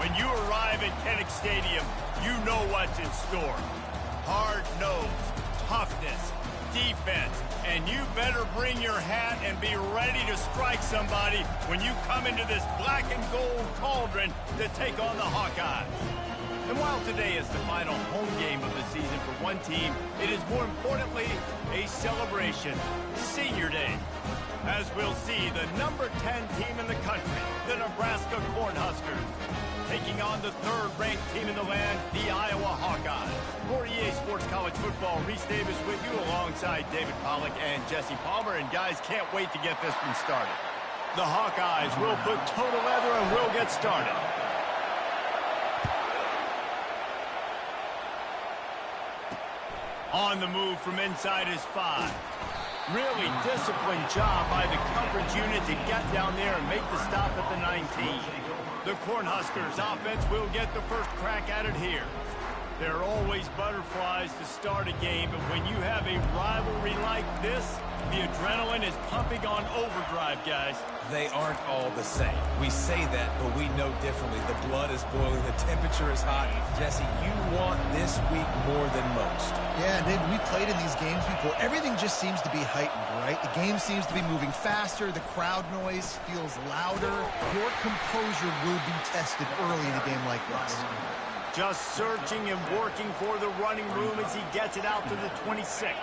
When you arrive at Kinnick Stadium, you know what's in store. Hard nose, toughness, defense, and you better bring your hat and be ready to strike somebody when you come into this black and gold cauldron to take on the Hawkeyes. And while today is the final home game of the season for one team, it is more importantly a celebration, Senior Day. As we'll see, the number 10 team in the country, the Nebraska Cornhuskers, taking on the third-ranked team in the land, the Iowa Hawkeyes. For EA Sports College Football, Reese Davis with you alongside David Pollack and Jesse Palmer. And guys, can't wait to get this one started. The Hawkeyes will put total leather and we'll get started. On the move from inside his 5. Really disciplined job by the coverage unit to get down there and make the stop at the 19. The Cornhuskers offense will get the first crack at it here. There are always butterflies to start a game, but when you have a rivalry like this, the adrenaline is pumping on overdrive, guys. They aren't all the same. We say that, but we know differently. The blood is boiling, the temperature is hot. Jesse, you want this week more than most. Yeah, David, we played in these games before. Everything just seems to be heightened, right? The game seems to be moving faster. The crowd noise feels louder. Your composure will be tested early in a game like this. Just searching and working for the running room as he gets it out to the 26.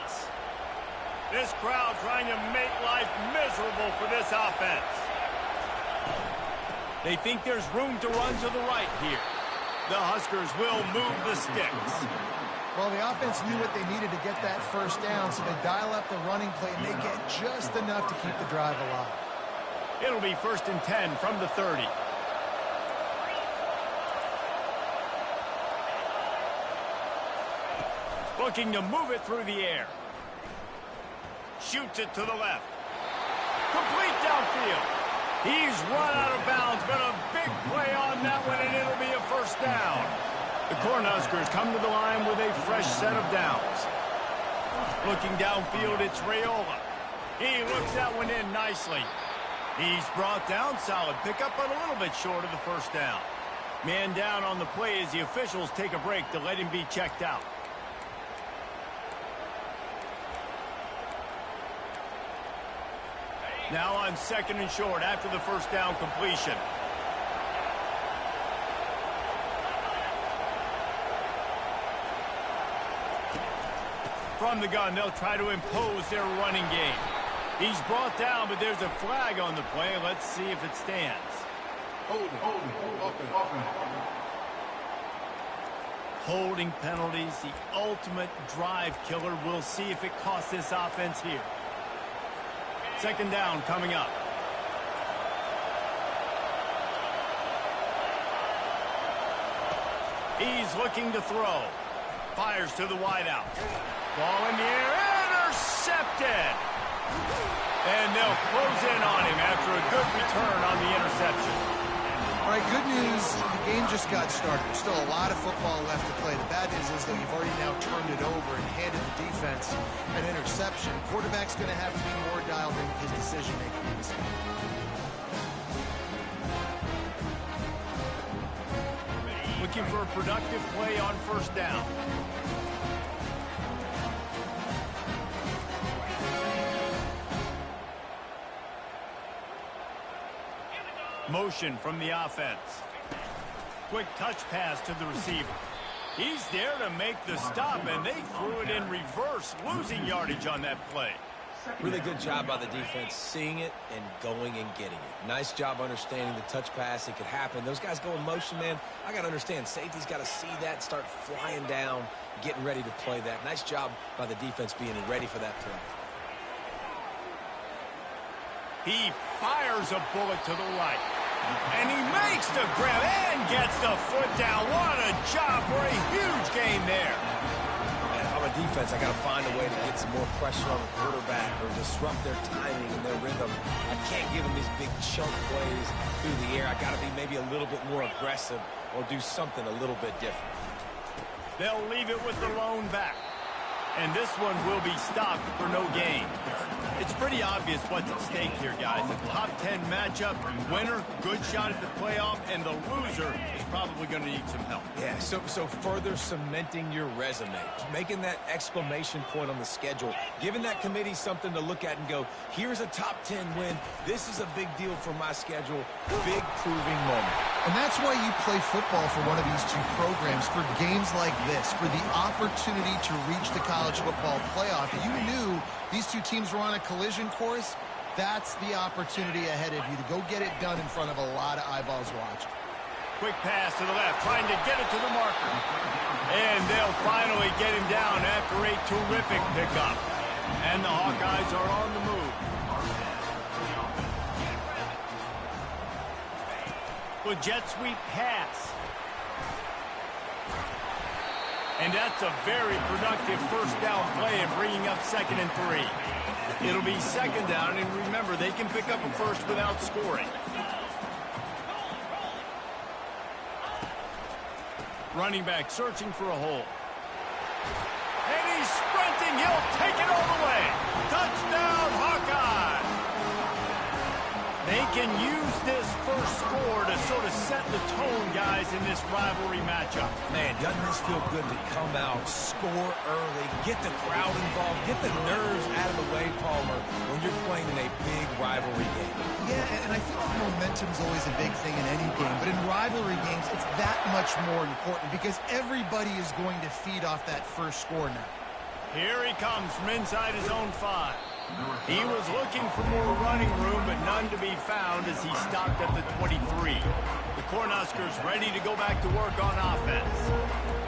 This crowd trying to make life miserable for this offense. They think there's room to run to the right here. The Huskers will move the sticks. Well, the offense knew what they needed to get that first down, so they dial up the running play, and they get just enough to keep the drive alive. It'll be 1st and 10 from the 30. Looking to move it through the air. Shoots it to the left. Complete downfield. He's run out of bounds, but a big play on that one, and it'll be a first down. The Cornhuskers come to the line with a fresh set of downs. Looking downfield, it's Raiola. He looks that one in nicely. He's brought down, solid pickup, but a little bit short of the first down. Man down on the play as the officials take a break to let him be checked out. Now on 2nd and short after the first down completion. From the gun, they'll try to impose their running game. He's brought down, but there's a flag on the play. Let's see if it stands. Holding penalties, the ultimate drive killer. We'll see if it costs this offense here. 2nd down coming up. He's looking to throw. Fires to the wideout. Ball in the air. Intercepted. And they'll close in on him after a good return on the interception. All right, good news. The game just got started. There's still a lot of football left to play. The bad news is that you've already now turned it over and handed the defense an interception. Quarterback's going to have to be more dialed in his decision-making in this game. Looking for a productive play on 1st down. Motion from the offense. Quick touch pass to the receiver. He's there to make the stop, and they threw it in reverse, losing yardage on that play. Really good job by the defense, seeing it and going and getting it. Nice job understanding the touch pass. It could happen. Those guys go in motion, man. I got to understand, safety's got to see that, start flying down, getting ready to play that. Nice job by the defense being ready for that play. He fires a bullet to the right. And he makes the grab and gets the foot down. What a job for a huge gain there. And if I'm a defense, I got to find a way to get some more pressure on the quarterback or disrupt their timing and their rhythm. I can't give them these big chunk plays through the air. I got to be maybe a little bit more aggressive or do something a little bit different. They'll leave it with the lone back. And this one will be stopped for no gain. It's pretty obvious what's at stake here, guys. A top 10 matchup, winner, good shot at the playoff, and the loser is probably going to need some help. Yeah, so further cementing your resume, making that exclamation point on the schedule, giving that committee something to look at and go, here's a top 10 win. This is a big deal for my schedule. Big proving moment. And that's why you play football for one of these two programs, for games like this, for the opportunity to reach the college football playoff. You knew these two teams were on a collision course. That's the opportunity ahead of you to go get it done in front of a lot of eyeballs watching. Quick pass to the left, trying to get it to the marker. And they'll finally get him down after a terrific pickup. And the Hawkeyes are on the move. With jet sweep pass. And that's a very productive first down play and bringing up 2nd and 3. It'll be 2nd down, and remember, they can pick up a first without scoring. Running back searching for a hole. And he's sprinting. He'll take it all the way. Touchdown, Hawkeye! They can use this first score to sort of set the tone, guys, in this rivalry matchup. Man, doesn't this feel good to come out, score early, get the crowd involved, get the nerves out of the way, Palmer, when you're playing in a big rivalry game. Yeah, and I feel like momentum's always a big thing in any game, but in rivalry games, it's that much more important because everybody is going to feed off that first score now. Here he comes from inside his own 5. He was looking for more running room, but none to be found as he stopped at the 23. The Cornhuskers ready to go back to work on offense.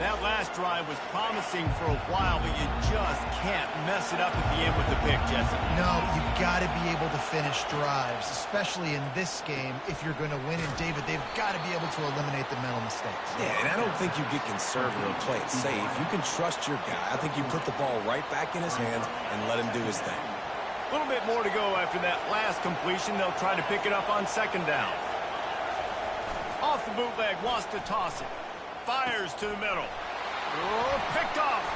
That last drive was promising for a while, but you just can't mess it up at the end with the pick, Jesse. No, you've got to be able to finish drives, especially in this game. If you're going to win, and David, they've got to be able to eliminate the mental mistakes. Yeah, and I don't think you get conservative and play it safe. You can trust your guy. I think you put the ball right back in his hands and let him do his thing. A little bit more to go after that last completion. They'll try to pick it up on 2nd down. Off the bootleg, wants to toss it. Fires to the middle. Oh, picked off.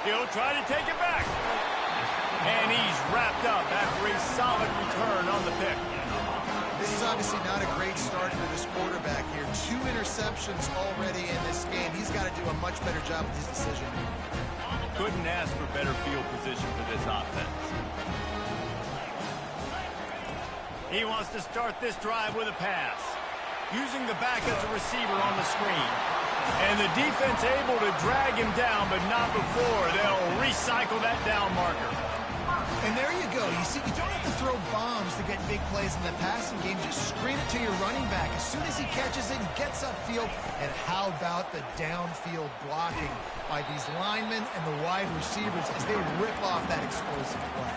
He'll try to take it back. And he's wrapped up after a solid return on the pick. This is obviously not a great start for this quarterback here. 2 interceptions already in this game. He's got to do a much better job with his decision. Couldn't ask for better field position for this offense. He wants to start this drive with a pass. Using the back as a receiver on the screen. And the defense able to drag him down, but not before. They'll recycle that down marker. And there you go. You see, you don't have to throw bombs to get big plays in the passing game. Just screen it to your running back. As soon as he catches it, he gets upfield. And how about the downfield blocking by these linemen and the wide receivers as they rip off that explosive play.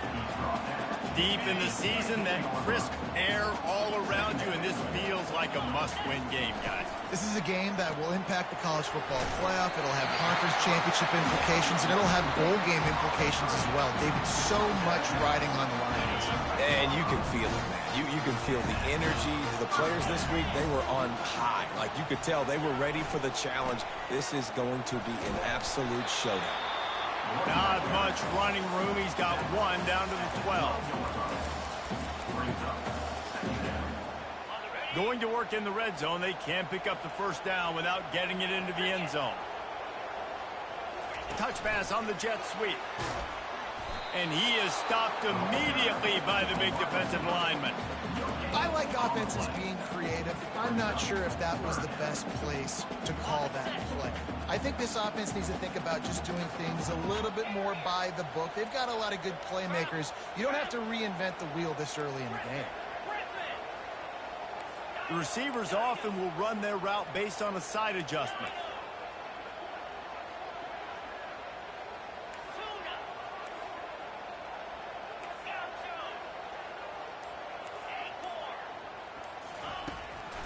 Deep in the season, that crisp air all around you, and this feels like a must-win game, guys. This is a game that will impact the college football playoff. It'll have conference championship implications, and it'll have bowl game implications as well. David, so much riding on the line in this one. And you can feel it, man. You can feel the energy. The players this week, they were on high. Like, you could tell they were ready for the challenge. This is going to be an absolute showdown. Not much running room. He's got 1 down to the 12. Going to work in the red zone. They can't pick up the first down without getting it into the end zone. Touch pass on the jet sweep. And he is stopped immediately by the big defensive lineman. I like offenses being creative. I'm not sure if that was the best place to call that play. I think this offense needs to think about just doing things a little bit more by the book. They've got a lot of good playmakers. You don't have to reinvent the wheel this early in the game. The receivers often will run their route based on a side adjustment.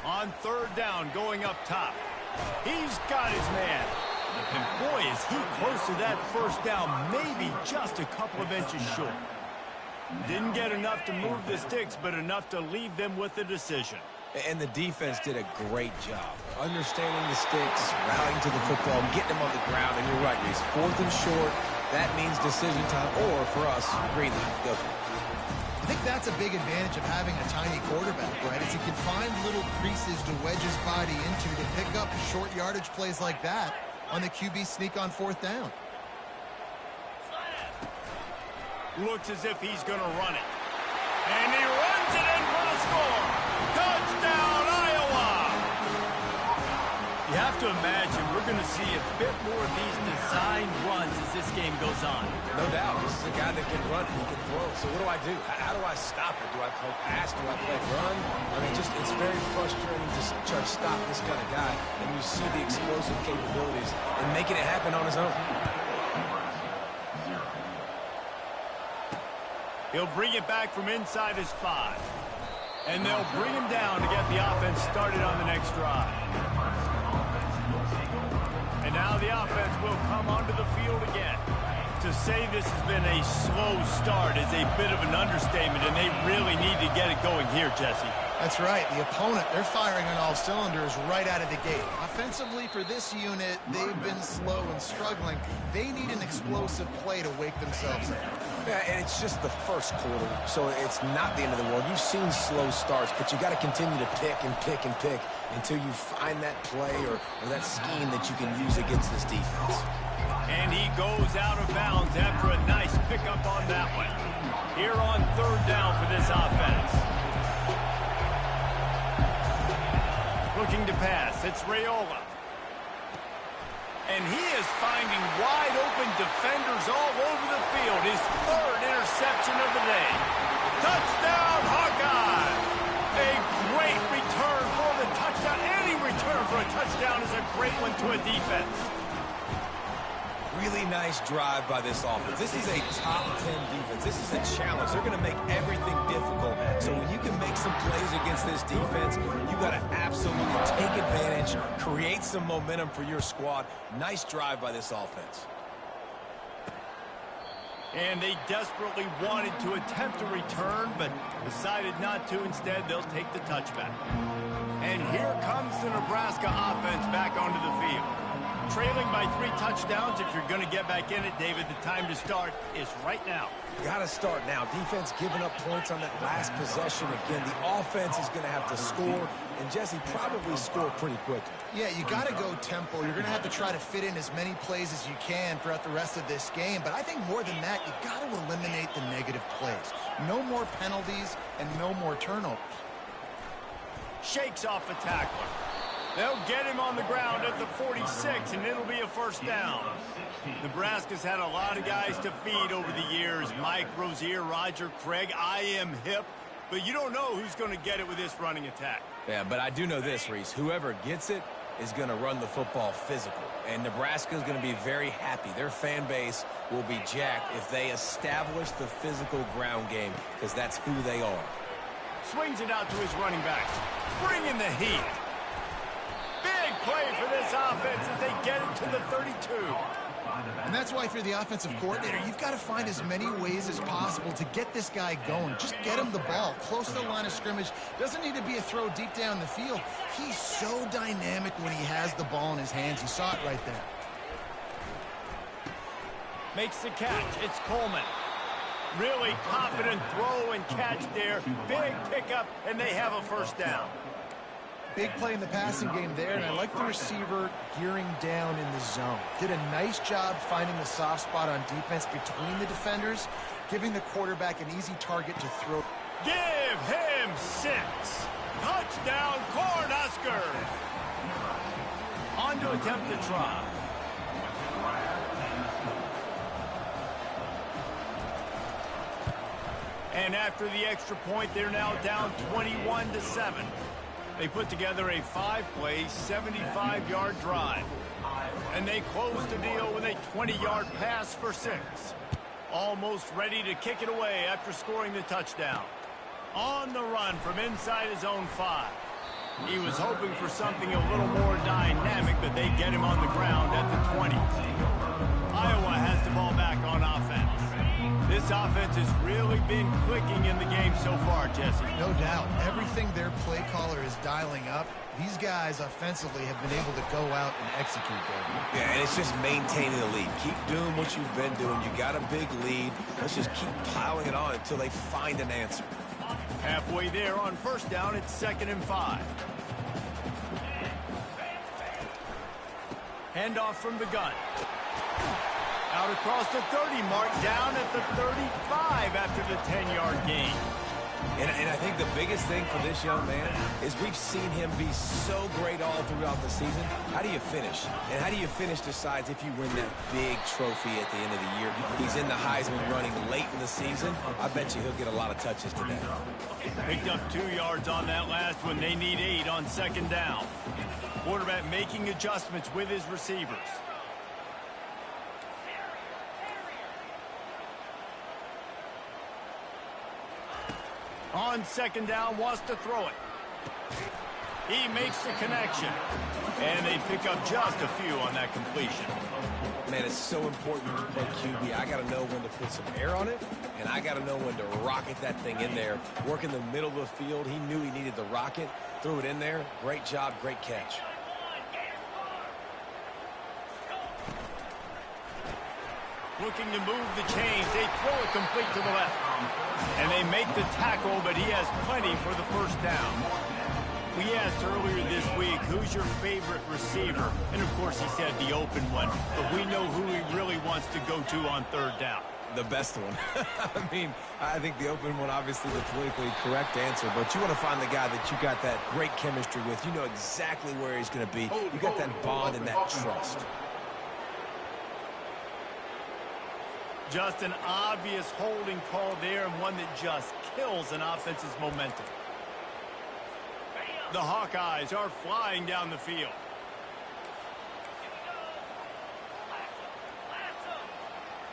On 3rd down, going up top. He's got his man. And boy, is he close to that first down, maybe just a couple of inches short. Didn't get enough to move the sticks, but enough to leave them with the decision. And the defense did a great job understanding the sticks, routing to the football, getting him on the ground. And you're right, he's 4th and short. That means decision time, or for us, green light. Go for it. I think that's a big advantage of having a tiny quarterback, right? Is he can find little creases to wedge his body into to pick up short yardage plays like that on the QB sneak on 4th down. Looks as if he's going to run it. And he runs it in for the score. Touchdown, Iowa! You have to imagine we're going to see a bit more of these design runs as this game goes on. No doubt. This is a guy that can run, he can throw. So what do I do? How do I stop it? Do I play pass? Do I play run? I mean, it's very frustrating to try to stop this kind of guy. And you see the explosive capabilities and making it happen on his own. He'll bring it back from inside his 5. And they'll bring him down to get the offense started on the next drive. And now the offense will come onto the field again. To say this has been a slow start is a bit of an understatement, and they really need to get it going here, Jesse. That's right. The opponent, they're firing on all cylinders right out of the gate. Offensively, for this unit, they've been slow and struggling. They need an explosive play to wake themselves up. Yeah, and it's just the first quarter, so it's not the end of the world. You've seen slow starts, but you got to continue to pick and pick and pick until you find that play or that scheme that you can use against this defense. And he goes out of bounds after a nice pickup on that one. Here on 3rd down for this offense. Looking to pass, it's Raiola. And he is finding wide-open defenders all over the field. His 3rd interception of the day. Touchdown, Hawkeye! A great return for the touchdown. Any return for a touchdown is a great one to a defense. Really nice drive by this offense. This is a top 10 defense. This is a challenge. They're going to make everything difficult. So when you can make some plays against this defense, you got to absolutely take advantage, create some momentum for your squad. Nice drive by this offense. And they desperately wanted to attempt a return, but decided not to. Instead, they'll take the touchback. And here comes the Nebraska offense back onto the field. Trailing by 3 touchdowns. If you're going to get back in it, David, the time to start is right now. Got to start now. Defense giving up points on that last possession. Again, the offense is going to have to score, and Jesse probably score pretty quickly. Yeah, you got to go tempo. You're going to have to try to fit in as many plays as you can throughout the rest of this game. But I think more than that, you got to eliminate the negative plays. No more penalties and no more turnovers. Shakes off the tackler. They'll get him on the ground at the 46, and it'll be a 1st down. Nebraska's had a lot of guys to feed over the years. Mike Rozier, Roger Craig, I am hip. But you don't know who's going to get it with this running attack. Yeah, but I do know this, Reese. Whoever gets it is going to run the football physical. And Nebraska's going to be very happy. Their fan base will be jacked if they establish the physical ground game, because that's who they are. Swings it out to his running backs. Bringing the heat. Big play for this offense as they get it to the 32. And that's why, if you're the offensive coordinator, you've got to find as many ways as possible to get this guy going. Just get him the ball close to the line of scrimmage. Doesn't need to be a throw deep down the field. He's so dynamic when he has the ball in his hands. You saw it right there. Makes the catch. It's Coleman. Really confident throw and catch there. Big pickup, and they have a 1st down. Big play in the passing game there, and I like the receiver gearing down in the zone. Did a nice job finding the soft spot on defense between the defenders, giving the quarterback an easy target to throw. Give him 6. Touchdown, Cornhuskers. On to attempt the try. And after the extra point, they're now down 21-7. They put together a 5-play, 75-yard drive. And they closed the deal with a 20-yard pass for 6. Almost ready to kick it away after scoring the touchdown. On the run from inside his own 5. He was hoping for something a little more dynamic, but they get him on the ground at the 20. Iowa has the ball back on offense. This offense has really been clicking in the game so far, Jesse. No doubt. Everything their play caller is dialing up, these guys offensively have been able to go out and execute, David. Yeah, and it's just maintaining the lead. Keep doing what you've been doing. You got a big lead. Let's just keep piling it on until they find an answer. Halfway there on first down, it's 2nd and 5. Handoff from the gun. Out across the 30 mark, down at the 35 after the 10-yard gain. And I think the biggest thing for this young man is we've seen him be so great all throughout the season. How do you finish? And how do you finish decides if you win that big trophy at the end of the year. He's in the Heisman running late in the season. I bet you he'll get a lot of touches today. Picked up 2 yards on that last one. They need 8 on 2nd down. Quarterback making adjustments with his receivers. On 2nd down, wants to throw it. He makes the connection. And they pick up just a few on that completion. Man, it's so important when you play QB. I got to know when to put some air on it, and I got to know when to rocket that thing in there. Work in the middle of the field. He knew he needed the rocket. Threw it in there. Great job, great catch. Looking to move the chains. They throw it complete to the left. And they make the tackle, but he has plenty for the first down. We asked earlier this week, who's your favorite receiver? And, of course, he said the open one. But we know who he really wants to go to on 3rd down. The best one. I mean, I think the open one, obviously the politically correct answer, but you want to find the guy that you got that great chemistry with. You know exactly where he's going to be. You got that bond and that trust. Just an obvious holding call there, and one that just kills an offense's momentum. The Hawkeyes are flying down the field.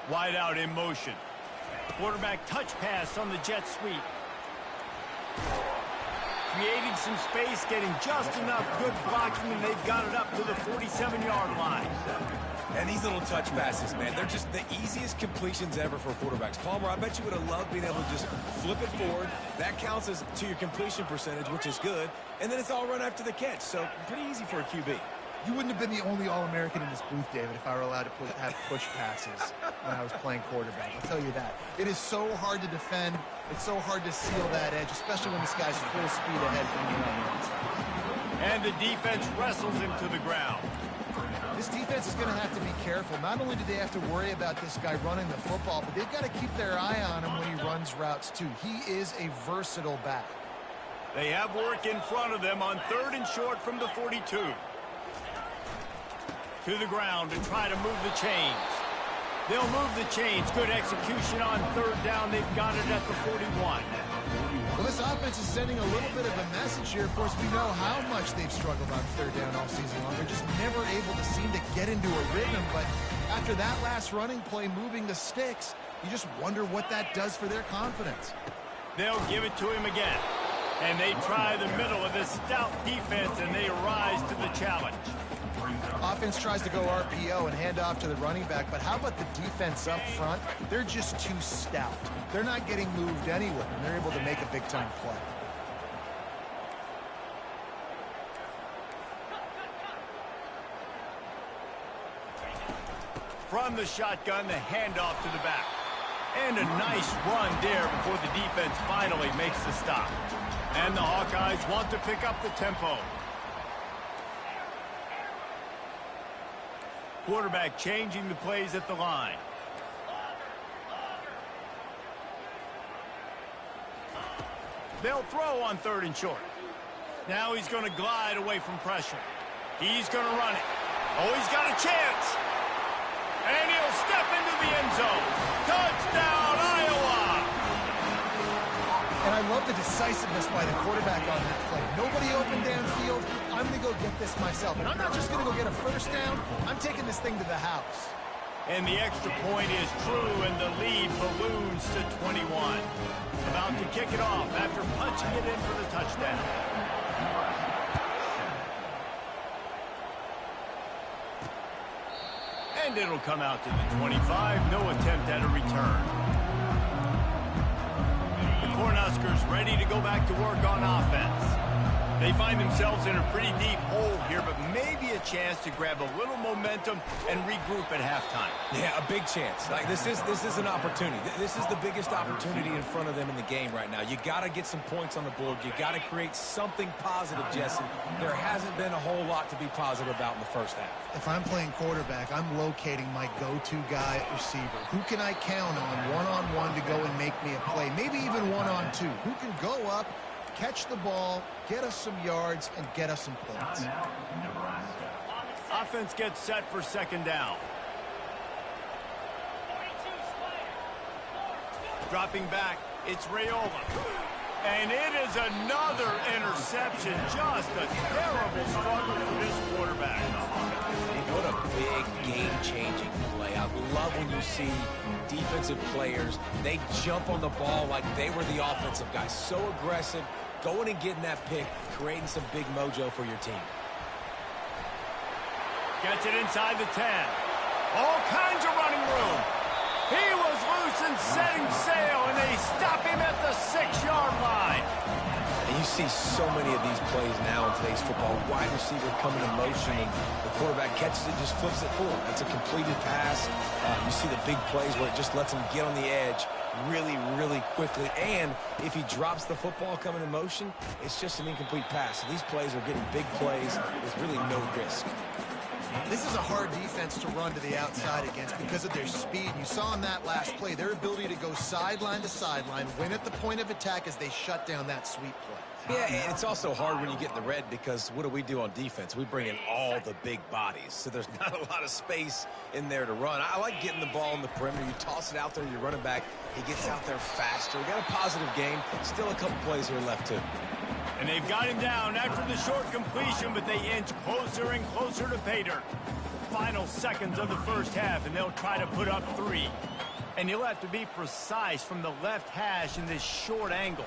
Wide out in motion. Quarterback touch pass on the jet sweep. Creating some space, getting just enough good blocking, and they've got it up to the 47-yard line. And these little touch passes, man, they're just the easiest completions ever for quarterbacks. Palmer, I bet you would have loved being able to just flip it forward. That counts as to your completion percentage, which is good. And then it's all run after the catch. So pretty easy for a QB. You wouldn't have been the only All-American in this booth, David, if I were allowed to have push passes when I was playing quarterback. I'll tell you that. It is so hard to defend. It's so hard to seal that edge, especially when this guy's full speed ahead from you on the inside. And the defense wrestles him to the ground. This defense is going to have to be careful. Not only do they have to worry about this guy running the football, but they've got to keep their eye on him when he runs routes, too. He is a versatile back. They have work in front of them on 3rd and short from the 42. To the ground to try to move the chains. They'll move the chains. Good execution on 3rd down. They've got it at the 41. Well, this offense is sending a little bit of a message here. Of course, we know how much they've struggled on 3rd down all season long. They're just never able to seem to get into a rhythm. But after that last running play, moving the sticks, you just wonder what that does for their confidence. They'll give it to him again. And they try the middle of this stout defense, and they rise to the challenge. Offense tries to go RPO and hand off to the running back, but how about the defense up front? They're just too stout. They're not getting moved anywhere, and they're able to make a big-time play. From the shotgun, the handoff to the back. And a nice run there before the defense finally makes the stop. And the Hawkeyes want to pick up the tempo. Quarterback changing the plays at the line. They'll throw on 3rd and short. Now he's going to glide away from pressure. He's going to run it. Oh, he's got a chance. And he'll step into the end zone. Touchdown, Iowa! And I love the decisiveness by the quarterback on that play. Nobody open downfield. I'm going to go get this myself. And I'm not just going to go get a first down. I'm taking this thing to the house. And the extra point is true, and the lead balloons to 21. About to kick it off after punching it in for the touchdown. And it'll come out to the 25. No attempt at a return. Cornhuskers ready to go back to work on offense. They find themselves in a pretty deep hole here, but maybe a chance to grab a little momentum and regroup at halftime. Yeah, a big chance. Like this is an opportunity. This is the biggest opportunity in front of them in the game right now. You got to get some points on the board. You got to create something positive, Jesse. There hasn't been a whole lot to be positive about in the first half. If I'm playing quarterback, I'm locating my go-to guy at receiver. Who can I count on one-on-one to go and make me a play? Maybe even one-on-two. Who can go up, catch the ball, get us some yards, and get us some points. Offense gets set for second down. Dropping back, it's Raiola. And it is another interception. Just a terrible struggle for this quarterback. What a big game-changing play. I love when you see defensive players, they jump on the ball like they were the offensive guys. So aggressive, going and getting that pick, creating some big mojo for your team. Gets it inside the 10. All kinds of running room. He was loose and setting sail, and they stop him at the 6-yard line. And you see so many of these plays now in today's football. Wide receiver coming in motion, and the quarterback catches it, just flips it forward. It's a completed pass. You see the big plays where it just lets him get on the edge really, really quickly. And if he drops the football coming in motion, it's just an incomplete pass. So these plays are getting big plays with really no risk. This is a hard defense to run to the outside against because of their speed. You saw in that last play their ability to go sideline to sideline, win at the point of attack as they shut down that sweep play. Yeah, and it's also hard when you get in the red because what do we do on defense? We bring in all the big bodies, so there's not a lot of space in there to run. I like getting the ball in the perimeter. You toss it out there, your running back, he gets out there faster. We got a positive game. Still a couple plays here left, too. And they've got him down after the short completion, but they inch closer and closer to pay dirt. Final seconds of the first half, and they'll try to put up 3. And he'll have to be precise from the left hash in this short angle.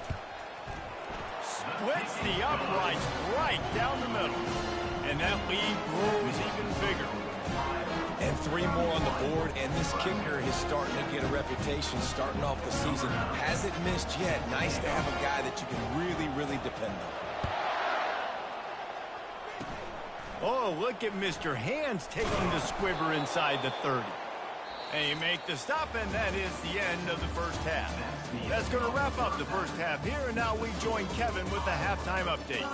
Splits the uprights right down the middle. And that lead grows even bigger. And 3 more on the board, and this kicker is starting to get a reputation starting off the season. Hasn't missed yet. Nice to have a guy that you can really, really depend on. Oh, look at Mr. Hands taking the squibber inside the 30. And you make the stop, and that is the end of the first half. That's going to wrap up the first half here, and now we join Kevin with the halftime update.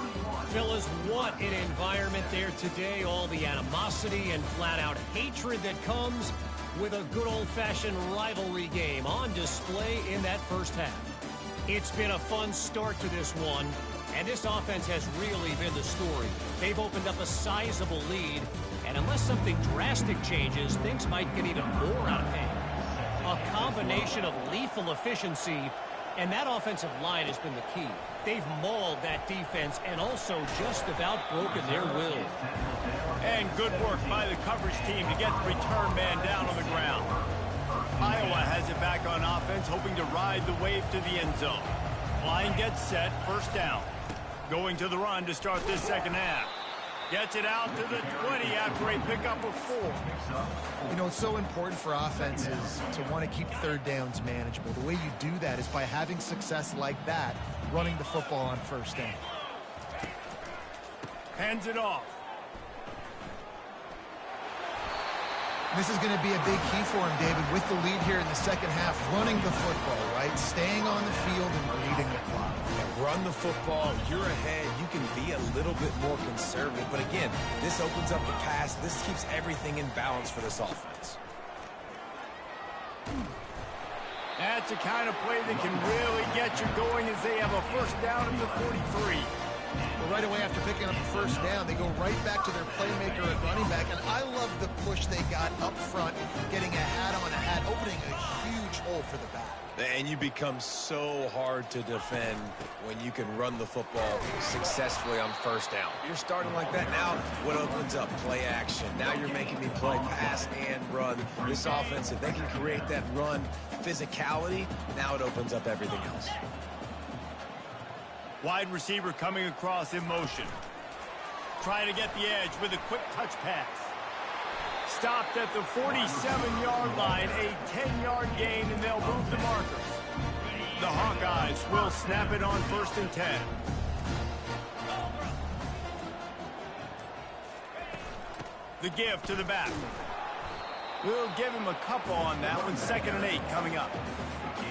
Phyllis, what an environment there today. All the animosity and flat-out hatred that comes with a good old-fashioned rivalry game on display in that first half. It's been a fun start to this one, and this offense has really been the story. They've opened up a sizable lead, and unless something drastic changes, things might get even more out of hand. A combination of lethal efficiency, and that offensive line has been the key. They've mauled that defense and also just about broken their will. And good work by the coverage team to get the return man down on the ground. Iowa has it back on offense, hoping to ride the wave to the end zone. Line gets set, first down. Going to the run to start this second half. Gets it out to the 20 after a pickup of 4. You know, it's so important for offenses to want to keep third downs manageable. The way you do that is by having success like that, running the football on first down. Hands it off. This is going to be a big key for him, David, with the lead here in the second half, running the football, right? Staying on the field and bleeding the clock. Yeah, run the football, you're ahead, you can be a little bit more conservative. But again, this opens up the pass. This keeps everything in balance for this offense. That's the kind of play that can really get you going as they have a first down at the 43. Well, right away after picking up the first down, they go right back to their playmaker at running back. And I love the push they got up front, getting a hat on a hat, opening a huge hole for the back. And you become so hard to defend when you can run the football successfully on first down. You're starting like that now. What opens up? Play action. Now you're making me play pass and run. This offense, if they can create that run physicality, now it opens up everything else. Wide receiver coming across in motion. Trying to get the edge with a quick touch pass. Stopped at the 47-yard line, a 10-yard gain, and they'll move the markers. The Hawkeyes will snap it on 1st and 10. The give to the back. We'll give him a couple on that one. 2nd and 8 coming up.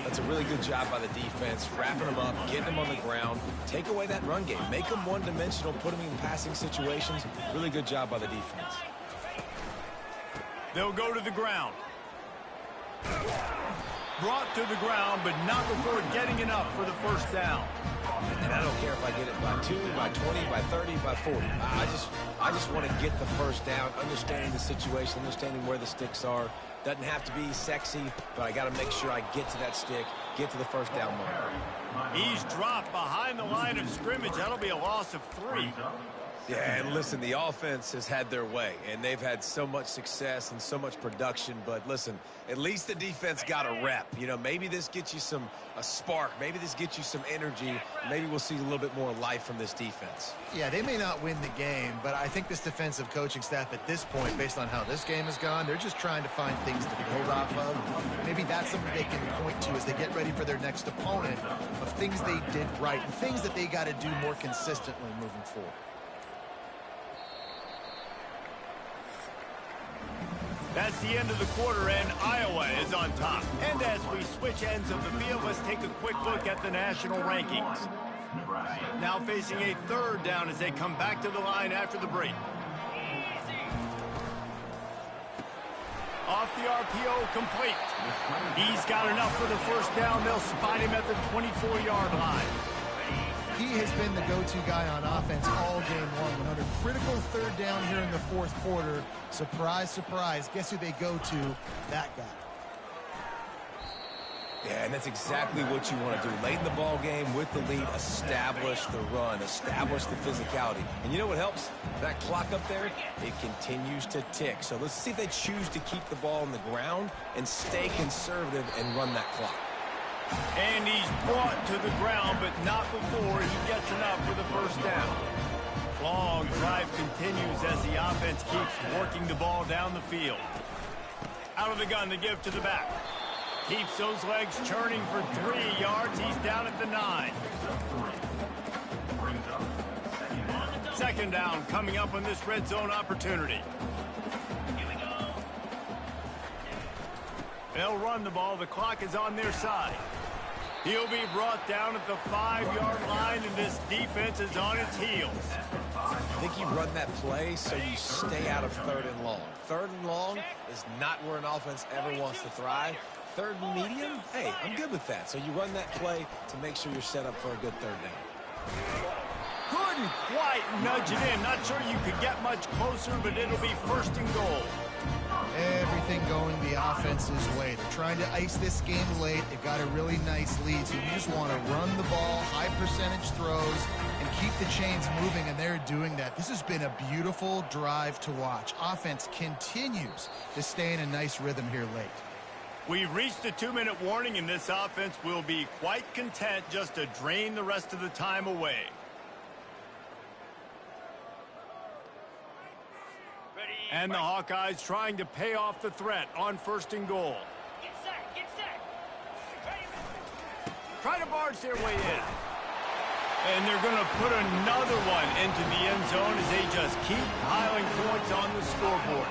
That's a really good job by the defense, wrapping them up, getting them on the ground. Take away that run game. Make them one-dimensional, put them in passing situations. Really good job by the defense. They'll go to the ground. Brought to the ground, but not before getting enough for the 1st down. And I don't care if I get it by 2, by 20, by 30, by 40. I just want to get the 1st down, understanding the situation, understanding where the sticks are. Doesn't have to be sexy, but I got to make sure I get to that stick, get to the 1st down mark. He's dropped behind the line of scrimmage. That'll be a loss of 3. Yeah, and listen, the offense has had their way, and they've had so much success and so much production. But listen, at least the defense got a rep. You know, maybe this gets you a spark. Maybe this gets you some energy. Maybe we'll see a little bit more life from this defense. Yeah, they may not win the game, but I think this defensive coaching staff at this point, based on how this game has gone, they're just trying to find things to build off of. Maybe that's something they can point to as they get ready for their next opponent, of things they did right and things that they got to do more consistently moving forward. That's the end of the quarter, and Iowa is on top. And as we switch ends of the field, let's take a quick look at the national rankings. Now facing a 3rd down as they come back to the line after the break. Off the RPO, complete. He's got enough for the 1st down. They'll spot him at the 24-yard line. He has been the go-to guy on offense all game long. Another critical 3rd down here in the 4th quarter. Surprise, surprise. Guess who they go to? That guy. Yeah, and that's exactly what you want to do. Late in the ball game with the lead, establish the run, establish the physicality. And you know what helps? That clock up there, it continues to tick. So let's see if they choose to keep the ball on the ground and stay conservative and run that clock. And he's brought to the ground, but not before he gets enough for the 1st down. Long drive continues as the offense keeps working the ball down the field. Out of the gun, the give to the back. Keeps those legs churning for 3 yards. He's down at the 9. 2nd down coming up on this red zone opportunity. They'll run the ball. The clock is on their side. He'll be brought down at the 5-yard line, and this defense is on its heels. I think you run that play so you stay out of 3rd and long. 3rd and long is not where an offense ever wants to thrive. 3rd and medium, hey, I'm good with that. So you run that play to make sure you're set up for a good 3rd down. Couldn't quite nudge it in. Not sure you could get much closer, but it'll be 1st and goal. Everything going the offense's way. They're trying to ice this game late. They've got a really nice lead, so you just want to run the ball, high percentage throws, and keep the chains moving, and they're doing that. This has been a beautiful drive to watch. Offense continues to stay in a nice rhythm here late. We've reached a 2-minute warning, and this offense will be quite content just to drain the rest of the time away. And the Hawkeyes trying to pay off the threat on 1st and goal. Get set, get set. Try to barge their way in. And they're going to put another one into the end zone as they just keep piling points on the scoreboard.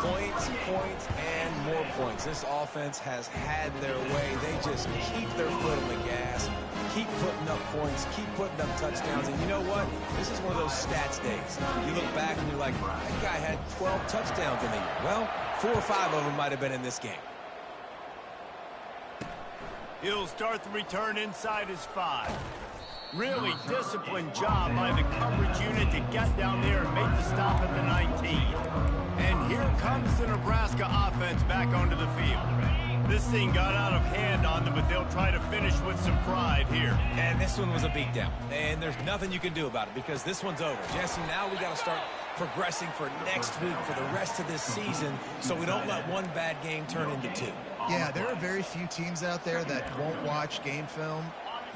Points, points, and more points. This offense has had their way. They just keep their foot on the gas, keep putting up points, keep putting up touchdowns. And you know what? This is one of those stats days. You look back and you're like, that guy had 12 touchdowns in the year. Well, 4 or 5 of them might have been in this game. He'll start the return inside his 5. Really disciplined job by the coverage unit to get down there and make the stop at the 19. And here comes the Nebraska offense back onto the field. This thing got out of hand on them, but they'll try to finish with some pride here. And this one was a beatdown. And there's nothing you can do about it because this one's over. Jesse, now we got to start progressing for next week, for the rest of this season, so we don't let one bad game turn into 2. Yeah, there are very few teams out there that won't watch game film,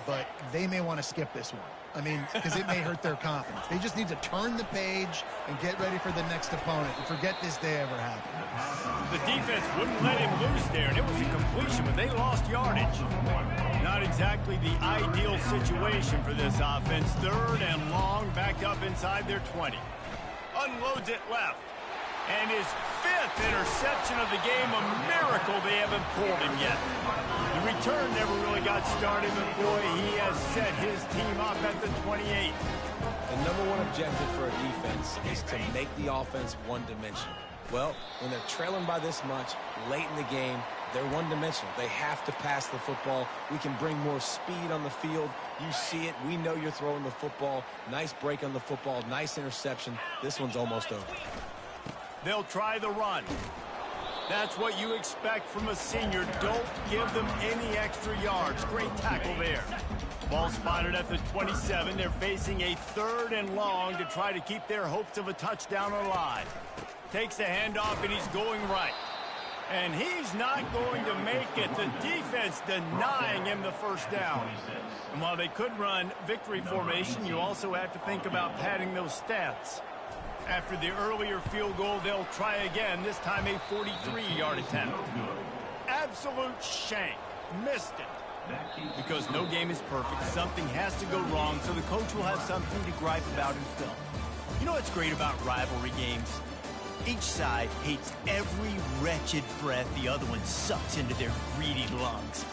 but they may want to skip this one. I mean, because it may hurt their confidence. They just need to turn the page and get ready for the next opponent and forget this day ever happened. The defense wouldn't let him loose there, and it was a completion, but they lost yardage. Not exactly the ideal situation for this offense. 3rd and long, back up inside their 20. Unloads it left. And his 5th interception of the game, a miracle they haven't pulled him yet. The return never really got started, but boy, he has set his team up at the 28. The #1 objective for a defense is to make the offense one-dimensional. Well, when they're trailing by this much, late in the game, they're one-dimensional. They have to pass the football. We can bring more speed on the field. You see it. We know you're throwing the football. Nice break on the football. Nice interception. This one's almost over. They'll try the run. That's what you expect from a senior. Don't give them any extra yards. Great tackle there. Ball spotted at the 27. They're facing a 3rd and long to try to keep their hopes of a touchdown alive. Takes the handoff, and he's going right. And he's not going to make it. The defense denying him the first down. And while they could run victory formation, you also have to think about padding those stats. After the earlier field goal, they'll try again, this time a 43-yard attempt. Absolute shank. Missed it. Because no game is perfect, something has to go wrong, so the coach will have something to gripe about in film. You know what's great about rivalry games? Each side hates every wretched breath the other one sucks into their greedy lungs.